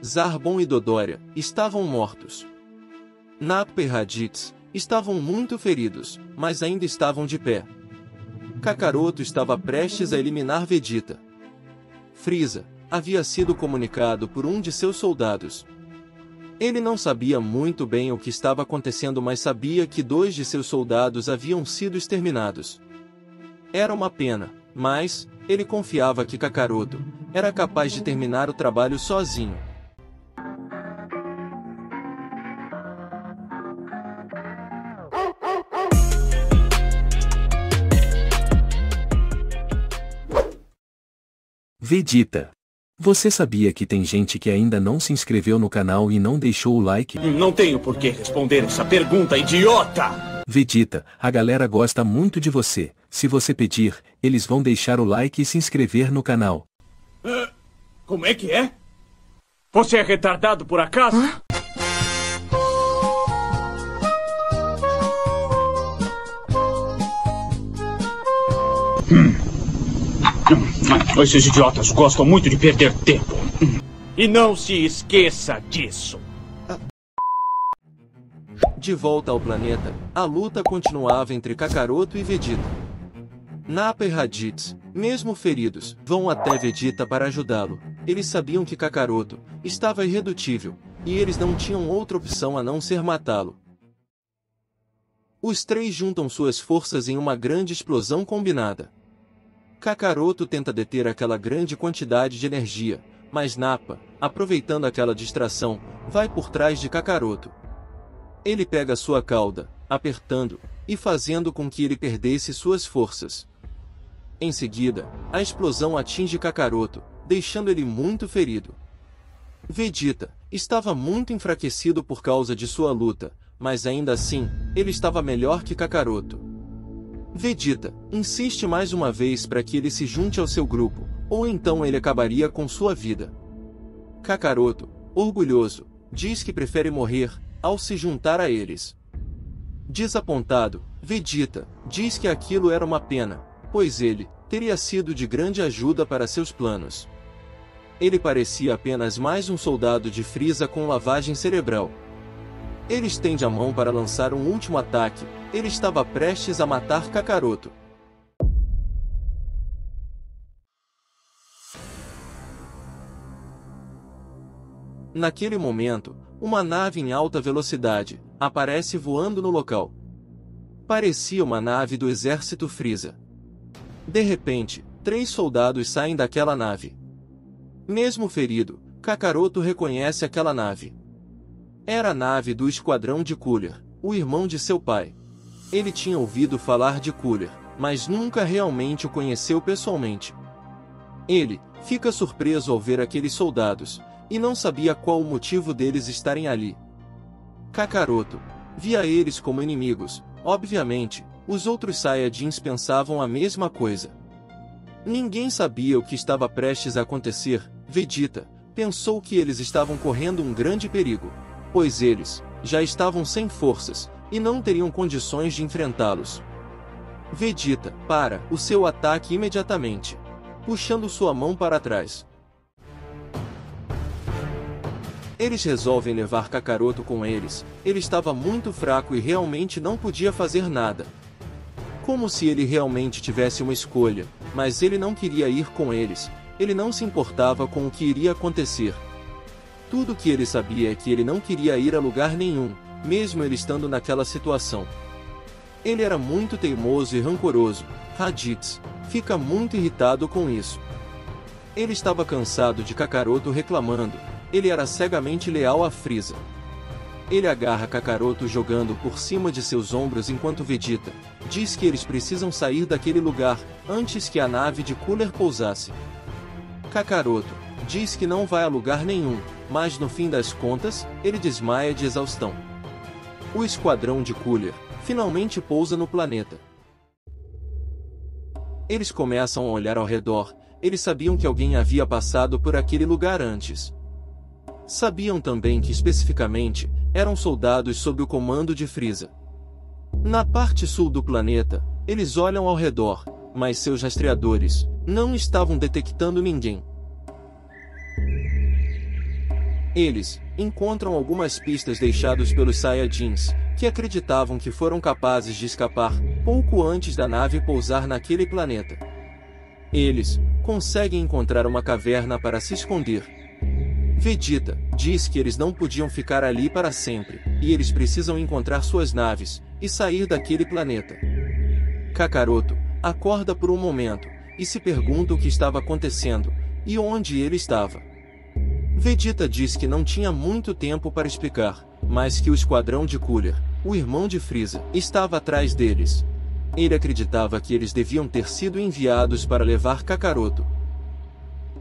Zarbon e Dodoria estavam mortos. Nappa e Raditz estavam muito feridos, mas ainda estavam de pé. Kakaroto estava prestes a eliminar Vegeta. Frieza havia sido comunicado por um de seus soldados. Ele não sabia muito bem o que estava acontecendo, mas sabia que 2 de seus soldados haviam sido exterminados. Era uma pena, mas ele confiava que Kakaroto era capaz de terminar o trabalho sozinho. Vegeta. Você sabia que tem gente que ainda não se inscreveu no canal e não deixou o like? Não tenho por que responder essa pergunta, idiota! Vegeta, a galera gosta muito de você. Se você pedir, eles vão deixar o like e se inscrever no canal. Como é que é? Você é retardado por acaso? Esses idiotas gostam muito de perder tempo. E não se esqueça disso. De volta ao planeta, a luta continuava entre Kakaroto e Vegeta. Nappa e Raditz, mesmo feridos, vão até Vegeta para ajudá-lo. Eles sabiam que Kakaroto estava irredutível, e eles não tinham outra opção a não ser matá-lo. Os 3 juntam suas forças em uma grande explosão combinada. Kakaroto tenta deter aquela grande quantidade de energia, mas Nappa, aproveitando aquela distração, vai por trás de Kakaroto. Ele pega sua cauda, apertando, e fazendo com que ele perdesse suas forças. Em seguida, a explosão atinge Kakaroto, deixando ele muito ferido. Vegeta estava muito enfraquecido por causa de sua luta, mas ainda assim, ele estava melhor que Kakaroto. Vegeta insiste mais uma vez para que ele se junte ao seu grupo, ou então ele acabaria com sua vida. Kakaroto, orgulhoso, diz que prefere morrer ao se juntar a eles. Desapontado, Vegeta diz que aquilo era uma pena, pois ele teria sido de grande ajuda para seus planos. Ele parecia apenas mais um soldado de Frieza com lavagem cerebral. Ele estende a mão para lançar um último ataque. Ele estava prestes a matar Kakaroto. Naquele momento, uma nave em alta velocidade aparece voando no local. Parecia uma nave do exército Frieza. De repente, 3 soldados saem daquela nave. Mesmo ferido, Kakaroto reconhece aquela nave. Era a nave do esquadrão de Cooler, o irmão de seu pai. Ele tinha ouvido falar de Cooler, mas nunca realmente o conheceu pessoalmente. Ele fica surpreso ao ver aqueles soldados, e não sabia qual o motivo deles estarem ali. Kakaroto via eles como inimigos. Obviamente, os outros Saiyajins pensavam a mesma coisa. Ninguém sabia o que estava prestes a acontecer. Vegeta pensou que eles estavam correndo um grande perigo, pois eles já estavam sem forças, e não teriam condições de enfrentá-los. Vegeta para o seu ataque imediatamente, puxando sua mão para trás. Eles resolvem levar Kakaroto com eles. Ele estava muito fraco e realmente não podia fazer nada. Como se ele realmente tivesse uma escolha, mas ele não queria ir com eles. Ele não se importava com o que iria acontecer. Tudo que ele sabia é que ele não queria ir a lugar nenhum, mesmo ele estando naquela situação. Ele era muito teimoso e rancoroso. Raditz fica muito irritado com isso. Ele estava cansado de Kakaroto reclamando. Ele era cegamente leal a Frieza. Ele agarra Kakaroto jogando por cima de seus ombros enquanto Vegeta diz que eles precisam sair daquele lugar antes que a nave de Cooler pousasse. Kakaroto diz que não vai a lugar nenhum, mas no fim das contas, ele desmaia de exaustão. O esquadrão de Cooler finalmente pousa no planeta. Eles começam a olhar ao redor. Eles sabiam que alguém havia passado por aquele lugar antes. Sabiam também que especificamente eram soldados sob o comando de Frieza. Na parte sul do planeta, eles olham ao redor, mas seus rastreadores não estavam detectando ninguém. Eles encontram algumas pistas deixadas pelos Saiyajins, que acreditavam que foram capazes de escapar pouco antes da nave pousar naquele planeta. Eles conseguem encontrar uma caverna para se esconder. Vegeta diz que eles não podiam ficar ali para sempre, e eles precisam encontrar suas naves e sair daquele planeta. Kakaroto acorda por um momento e se pergunta o que estava acontecendo e onde ele estava. Vegeta diz que não tinha muito tempo para explicar, mas que o esquadrão de Cooler, o irmão de Frieza, estava atrás deles. Ele acreditava que eles deviam ter sido enviados para levar Kakaroto.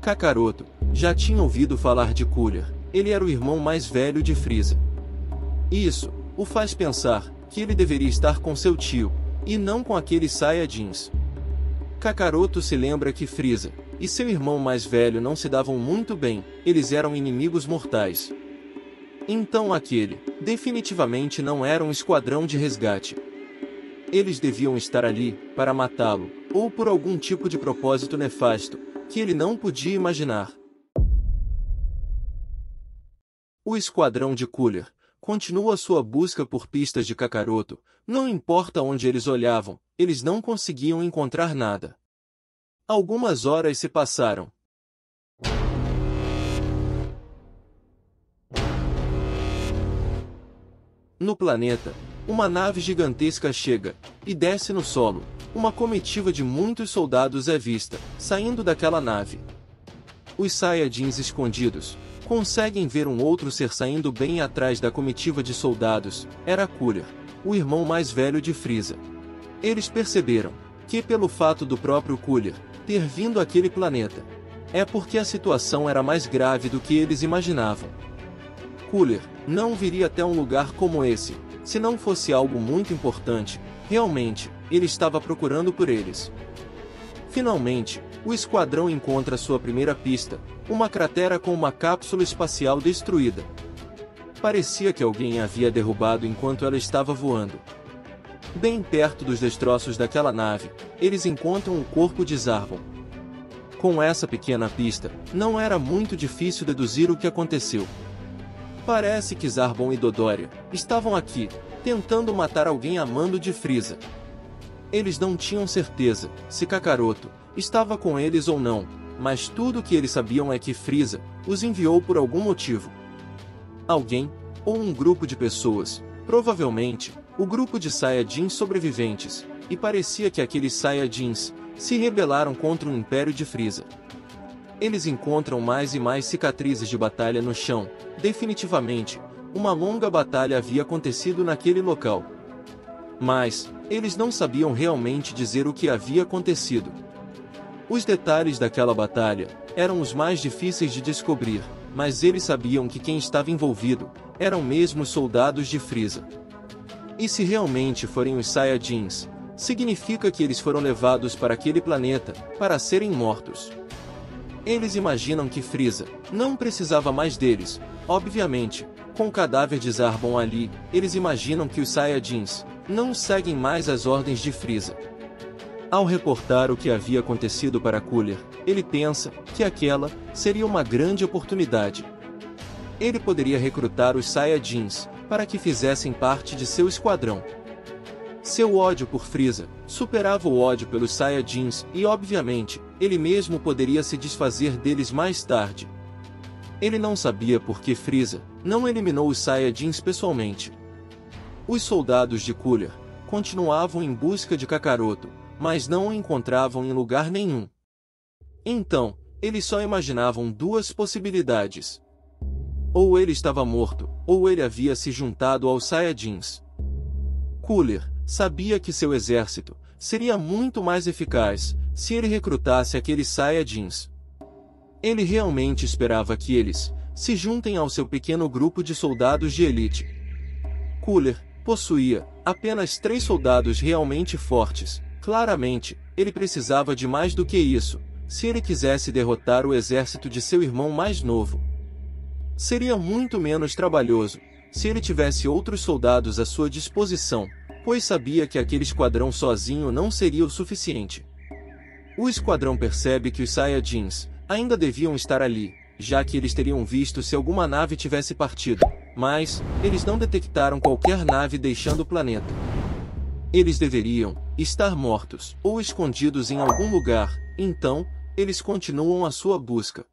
Kakaroto já tinha ouvido falar de Cooler, ele era o irmão mais velho de Frieza. Isso o faz pensar que ele deveria estar com seu tio, e não com aqueles Saiyajins. Kakaroto se lembra que Frieza e seu irmão mais velho não se davam muito bem, eles eram inimigos mortais. Então aquele, definitivamente não era um esquadrão de resgate. Eles deviam estar ali para matá-lo, ou por algum tipo de propósito nefasto, que ele não podia imaginar. O esquadrão de Cooler continua sua busca por pistas de Kakaroto, não importa onde eles olhavam, eles não conseguiam encontrar nada. Algumas horas se passaram. No planeta, uma nave gigantesca chega e desce no solo. Uma comitiva de muitos soldados é vista, saindo daquela nave. Os Saiyajins escondidos conseguem ver um outro ser saindo bem atrás da comitiva de soldados. Era Cooler, o irmão mais velho de Frieza. Eles perceberam que, pelo fato do próprio Cooler ter vindo àquele planeta, é porque a situação era mais grave do que eles imaginavam. Cooler não viria até um lugar como esse, se não fosse algo muito importante. Realmente, ele estava procurando por eles. Finalmente, o esquadrão encontra sua primeira pista, uma cratera com uma cápsula espacial destruída. Parecia que alguém a havia derrubado enquanto ela estava voando. Bem perto dos destroços daquela nave, eles encontram o corpo de Zarbon. Com essa pequena pista, não era muito difícil deduzir o que aconteceu. Parece que Zarbon e Dodoria estavam aqui, tentando matar alguém a mando de Frieza. Eles não tinham certeza se Kakaroto estava com eles ou não, mas tudo o que eles sabiam é que Frieza os enviou por algum motivo. Alguém, ou um grupo de pessoas, provavelmente, o grupo de Saiyajins sobreviventes, e parecia que aqueles Saiyajins se rebelaram contra o Império de Frieza. Eles encontram mais e mais cicatrizes de batalha no chão. Definitivamente, uma longa batalha havia acontecido naquele local. Mas eles não sabiam realmente dizer o que havia acontecido. Os detalhes daquela batalha eram os mais difíceis de descobrir, mas eles sabiam que quem estava envolvido eram mesmo os soldados de Frieza. E se realmente forem os Saiyajins, significa que eles foram levados para aquele planeta para serem mortos. Eles imaginam que Frieza não precisava mais deles. Obviamente, com o cadáver de Zarbon ali, eles imaginam que os Saiyajins não seguem mais as ordens de Frieza. Ao reportar o que havia acontecido para Cooler, ele pensa que aquela seria uma grande oportunidade. Ele poderia recrutar os Saiyajins para que fizessem parte de seu esquadrão. Seu ódio por Frieza superava o ódio pelos Saiyajins e, obviamente, ele mesmo poderia se desfazer deles mais tarde. Ele não sabia por que Frieza não eliminou os Saiyajins pessoalmente. Os soldados de Cooler continuavam em busca de Kakaroto, mas não o encontravam em lugar nenhum. Então, eles só imaginavam duas possibilidades. Ou ele estava morto, ou ele havia se juntado aos Saiyajins. Cooler sabia que seu exército seria muito mais eficaz se ele recrutasse aqueles Saiyajins. Ele realmente esperava que eles se juntem ao seu pequeno grupo de soldados de elite. Cooler possuía apenas 3 soldados realmente fortes. Claramente, ele precisava de mais do que isso, se ele quisesse derrotar o exército de seu irmão mais novo. Seria muito menos trabalhoso se ele tivesse outros soldados à sua disposição, pois sabia que aquele esquadrão sozinho não seria o suficiente. O esquadrão percebe que os Saiyajins ainda deviam estar ali, já que eles teriam visto se alguma nave tivesse partido, mas eles não detectaram qualquer nave deixando o planeta. Eles deveriam estar mortos ou escondidos em algum lugar, então eles continuam a sua busca.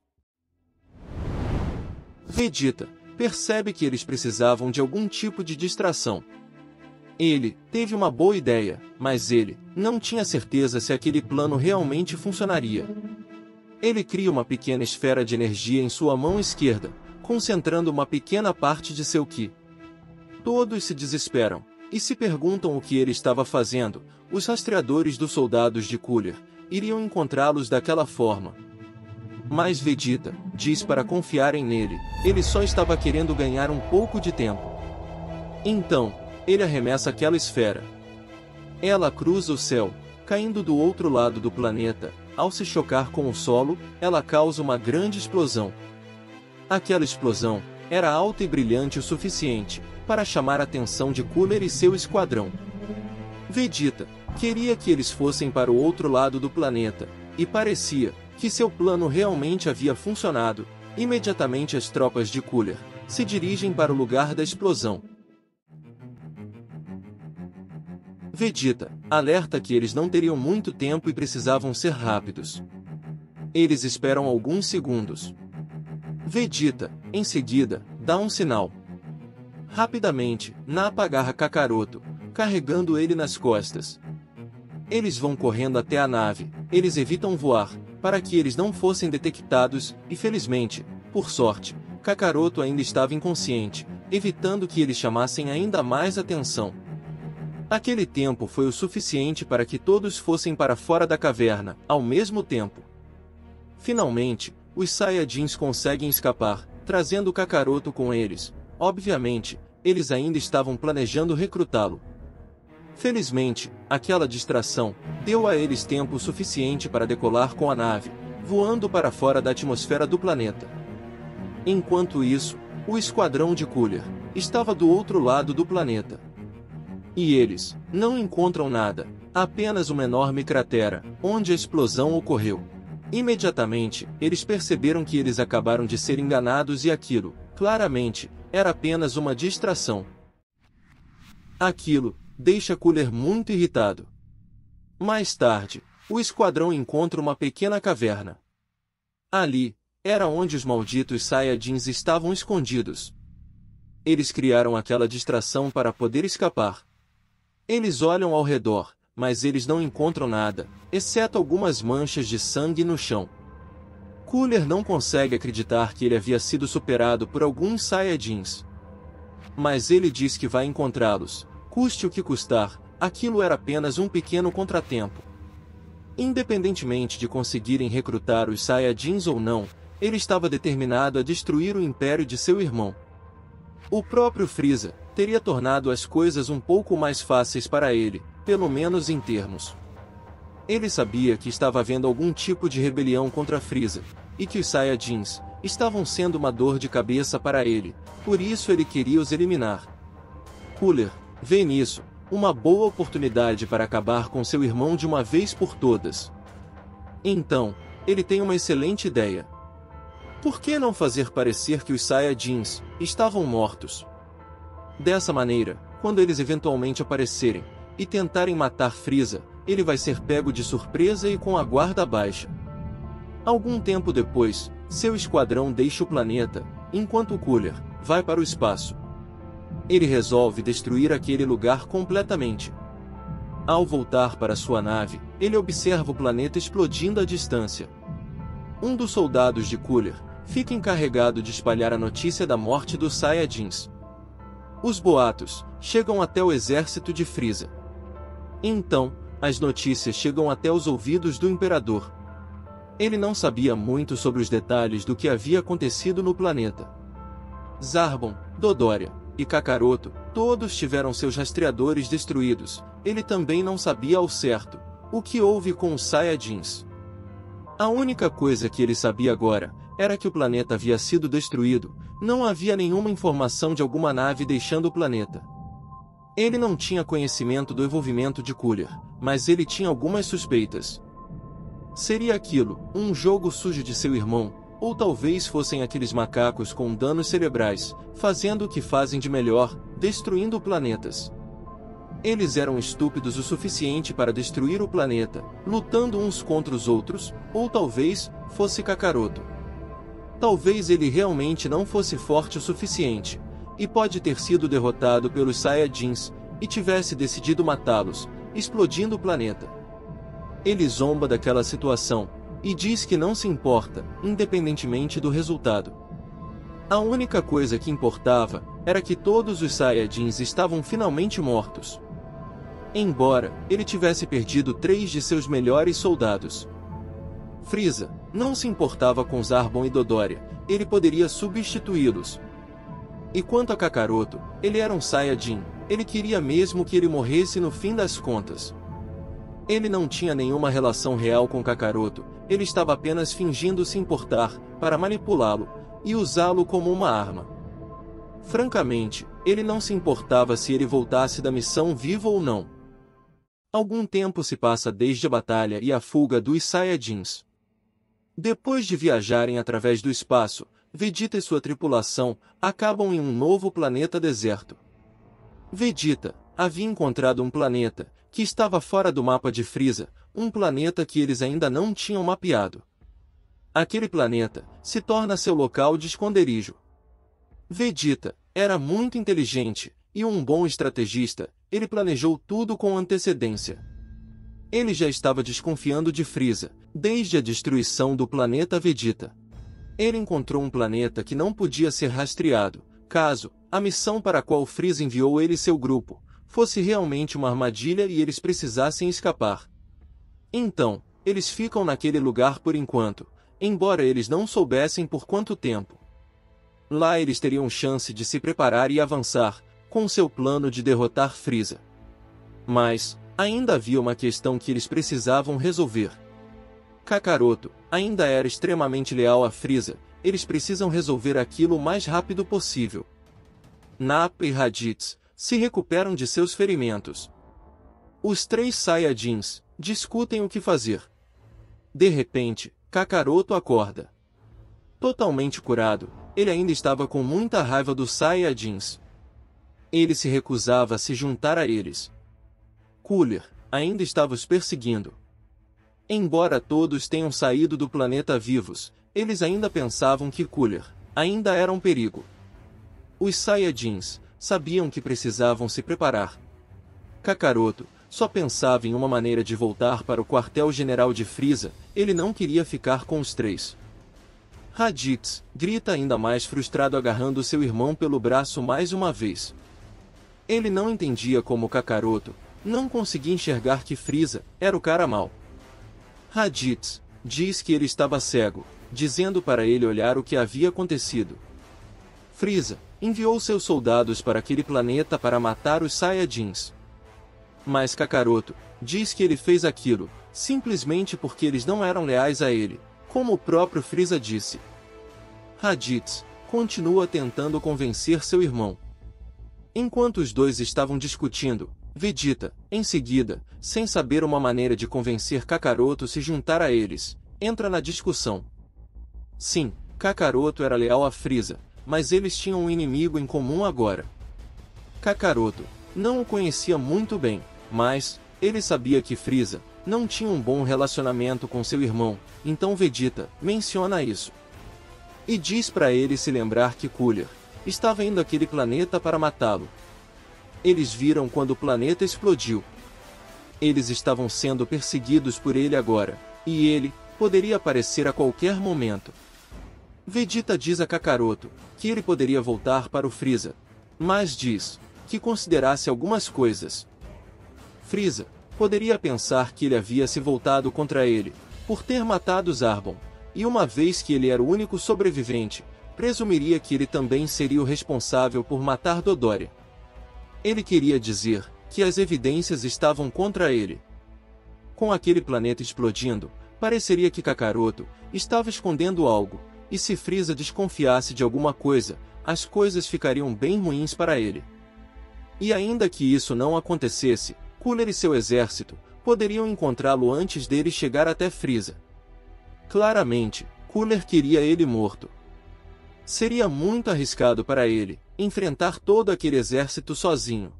Vegeta percebe que eles precisavam de algum tipo de distração. Ele teve uma boa ideia, mas ele não tinha certeza se aquele plano realmente funcionaria. Ele cria uma pequena esfera de energia em sua mão esquerda, concentrando uma pequena parte de seu Ki. Todos se desesperam e se perguntam o que ele estava fazendo. Os rastreadores dos soldados de Cooler iriam encontrá-los daquela forma. Mas Vegeta diz para confiarem nele, ele só estava querendo ganhar um pouco de tempo. Então, ele arremessa aquela esfera. Ela cruza o céu, caindo do outro lado do planeta. Ao se chocar com o solo, ela causa uma grande explosão. Aquela explosão era alta e brilhante o suficiente para chamar a atenção de Cooler e seu esquadrão. Vegeta queria que eles fossem para o outro lado do planeta, e parecia que seu plano realmente havia funcionado. Imediatamente as tropas de Cooler se dirigem para o lugar da explosão. Vegeta alerta que eles não teriam muito tempo e precisavam ser rápidos. Eles esperam alguns segundos. Vegeta, em seguida, dá um sinal. Rapidamente, Nappa agarra Kakaroto, carregando ele nas costas. Eles vão correndo até a nave, eles evitam voar, para que eles não fossem detectados, e felizmente, por sorte, Kakaroto ainda estava inconsciente, evitando que eles chamassem ainda mais atenção. Aquele tempo foi o suficiente para que todos fossem para fora da caverna, ao mesmo tempo. Finalmente, os Saiyajins conseguem escapar, trazendo Kakaroto com eles. Obviamente, eles ainda estavam planejando recrutá-lo. Felizmente, aquela distração deu a eles tempo suficiente para decolar com a nave, voando para fora da atmosfera do planeta. Enquanto isso, o esquadrão de Cooler estava do outro lado do planeta. E eles não encontram nada, apenas uma enorme cratera, onde a explosão ocorreu. Imediatamente, eles perceberam que eles acabaram de ser enganados e aquilo, claramente, era apenas uma distração. Aquilo deixa Cooler muito irritado. Mais tarde, o esquadrão encontra uma pequena caverna. Ali, era onde os malditos Saiyajins estavam escondidos. Eles criaram aquela distração para poder escapar. Eles olham ao redor, mas eles não encontram nada, exceto algumas manchas de sangue no chão. Cooler não consegue acreditar que ele havia sido superado por alguns Saiyajins. Mas ele diz que vai encontrá-los, custe o que custar. Aquilo era apenas um pequeno contratempo. Independentemente de conseguirem recrutar os Saiyajins ou não, ele estava determinado a destruir o império de seu irmão. O próprio Freeza teria tornado as coisas um pouco mais fáceis para ele, pelo menos em termos. Ele sabia que estava havendo algum tipo de rebelião contra Freeza, e que os Saiyajins estavam sendo uma dor de cabeça para ele, por isso ele queria os eliminar. Cooler vê nisso uma boa oportunidade para acabar com seu irmão de uma vez por todas. Então, ele tem uma excelente ideia. Por que não fazer parecer que os Saiyajins estavam mortos? Dessa maneira, quando eles eventualmente aparecerem e tentarem matar Freeza, ele vai ser pego de surpresa e com a guarda baixa. Algum tempo depois, seu esquadrão deixa o planeta, enquanto Cooler vai para o espaço. Ele resolve destruir aquele lugar completamente. Ao voltar para sua nave, ele observa o planeta explodindo à distância. Um dos soldados de Cooler fica encarregado de espalhar a notícia da morte dos Saiyajins. Os boatos chegam até o exército de Freeza. Então, as notícias chegam até os ouvidos do Imperador. Ele não sabia muito sobre os detalhes do que havia acontecido no planeta. Zarbon, Dodoria e Kakaroto, todos tiveram seus rastreadores destruídos. Ele também não sabia ao certo o que houve com os Saiyajins. A única coisa que ele sabia agora era que o planeta havia sido destruído, não havia nenhuma informação de alguma nave deixando o planeta. Ele não tinha conhecimento do envolvimento de Cooler, mas ele tinha algumas suspeitas. Seria aquilo um jogo sujo de seu irmão, Ou talvez fossem aqueles macacos com danos cerebrais, fazendo o que fazem de melhor, destruindo planetas. Eles eram estúpidos o suficiente para destruir o planeta, lutando uns contra os outros, ou talvez fosse Kakaroto. Talvez ele realmente não fosse forte o suficiente, e pode ter sido derrotado pelos Saiyajins, e tivesse decidido matá-los, explodindo o planeta. Ele zomba daquela situação, e diz que não se importa, independentemente do resultado. A única coisa que importava era que todos os Saiyajins estavam finalmente mortos. Embora ele tivesse perdido 3 de seus melhores soldados. Frieza não se importava com Zarbon e Dodoria, ele poderia substituí-los. E quanto a Kakaroto, ele era um Saiyajin, ele queria mesmo que ele morresse no fim das contas. Ele não tinha nenhuma relação real com Kakaroto, ele estava apenas fingindo se importar, para manipulá-lo, e usá-lo como uma arma. Francamente, ele não se importava se ele voltasse da missão vivo ou não. Algum tempo se passa desde a batalha e a fuga dos Saiyajins. Depois de viajarem através do espaço, Vegeta e sua tripulação acabam em um novo planeta deserto. Vegeta havia encontrado um planeta que estava fora do mapa de Frieza, um planeta que eles ainda não tinham mapeado. Aquele planeta se torna seu local de esconderijo. Vegeta era muito inteligente e um bom estrategista, ele planejou tudo com antecedência. Ele já estava desconfiando de Frieza, desde a destruição do planeta Vegeta. Ele encontrou um planeta que não podia ser rastreado, caso a missão para a qual Frieza enviou ele e seu grupo fosse realmente uma armadilha e eles precisassem escapar. Então, eles ficam naquele lugar por enquanto, embora eles não soubessem por quanto tempo. Lá eles teriam chance de se preparar e avançar, com seu plano de derrotar Frieza. Mas, ainda havia uma questão que eles precisavam resolver. Kakaroto ainda era extremamente leal a Frieza, eles precisam resolver aquilo o mais rápido possível. Nappa e Raditz se recuperam de seus ferimentos. Os 3 Saiyajins discutem o que fazer. De repente, Kakaroto acorda. Totalmente curado, ele ainda estava com muita raiva dos Saiyajins. Ele se recusava a se juntar a eles. Cooler ainda estava os perseguindo. Embora todos tenham saído do planeta vivos, eles ainda pensavam que Cooler ainda era um perigo. Os Saiyajins sabiam que precisavam se preparar. Kakaroto só pensava em uma maneira de voltar para o quartel-general de Frieza, ele não queria ficar com os 3. Raditz grita ainda mais frustrado agarrando seu irmão pelo braço mais uma vez. Ele não entendia como Kakaroto não conseguia enxergar que Frieza era o cara mau. Raditz diz que ele estava cego, dizendo para ele olhar o que havia acontecido. Frieza enviou seus soldados para aquele planeta para matar os Saiyajins. Mas Kakaroto diz que ele fez aquilo simplesmente porque eles não eram leais a ele, como o próprio Frieza disse. Raditz continua tentando convencer seu irmão. Enquanto os dois estavam discutindo, Vegeta, em seguida, sem saber uma maneira de convencer Kakaroto se juntar a eles, entra na discussão. Sim, Kakaroto era leal a Frieza, mas eles tinham um inimigo em comum agora. Kakaroto não o conhecia muito bem, mas ele sabia que Frieza não tinha um bom relacionamento com seu irmão, então Vegeta menciona isso. E diz para ele se lembrar que Cooler estava indo àquele planeta para matá-lo. Eles viram quando o planeta explodiu. Eles estavam sendo perseguidos por ele agora, e ele poderia aparecer a qualquer momento. Vegeta diz a Kakaroto que ele poderia voltar para o Frieza, mas diz que considerasse algumas coisas. Frieza poderia pensar que ele havia se voltado contra ele, por ter matado Zarbon, e uma vez que ele era o único sobrevivente, presumiria que ele também seria o responsável por matar Dodoria. Ele queria dizer que as evidências estavam contra ele. Com aquele planeta explodindo, pareceria que Kakaroto estava escondendo algo, e se Frieza desconfiasse de alguma coisa, as coisas ficariam bem ruins para ele. E ainda que isso não acontecesse, Cooler e seu exército poderiam encontrá-lo antes dele chegar até Frieza. Claramente, Cooler queria ele morto. Seria muito arriscado para ele enfrentar todo aquele exército sozinho.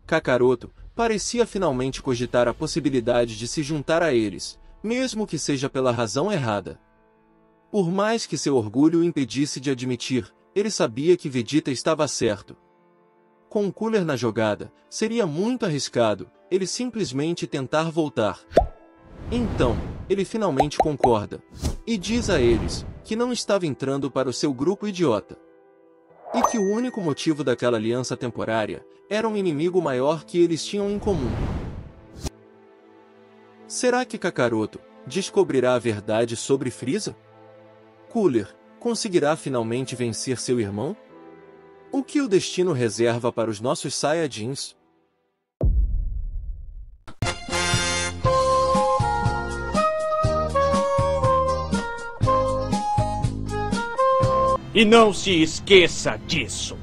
Kakaroto parecia finalmente cogitar a possibilidade de se juntar a eles, mesmo que seja pela razão errada. Por mais que seu orgulho o impedisse de admitir, ele sabia que Vegeta estava certo. Com Cooler na jogada, seria muito arriscado ele simplesmente tentar voltar. Então, ele finalmente concorda, e diz a eles que não estava entrando para o seu grupo idiota. E que o único motivo daquela aliança temporária era um inimigo maior que eles tinham em comum. Será que Kakaroto descobrirá a verdade sobre Frieza? Cooler conseguirá finalmente vencer seu irmão? O que o destino reserva para os nossos Saiyajins? E não se esqueça disso.